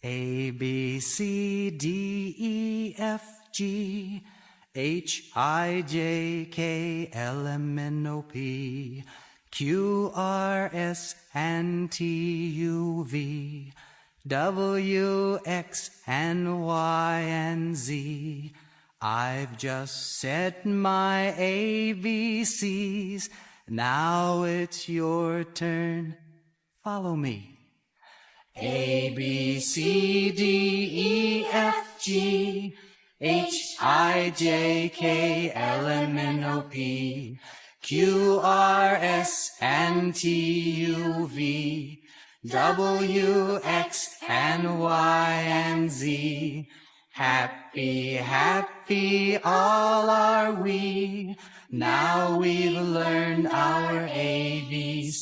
A, B, C, D, E, F, G, H, I, J, K, L, M, N, O, P, Q, R, S, and T, U, V, W, X, and Y, and Z. I've just said my ABCs. Now it's your turn. Follow me. A, B, C, D, E, F, G, H, I, J, K, L, M, N, O, P, Q, R, S, and T, U, V, W, X, and Y, and Z. Happy, happy all are we. Now we've learned our ABCs.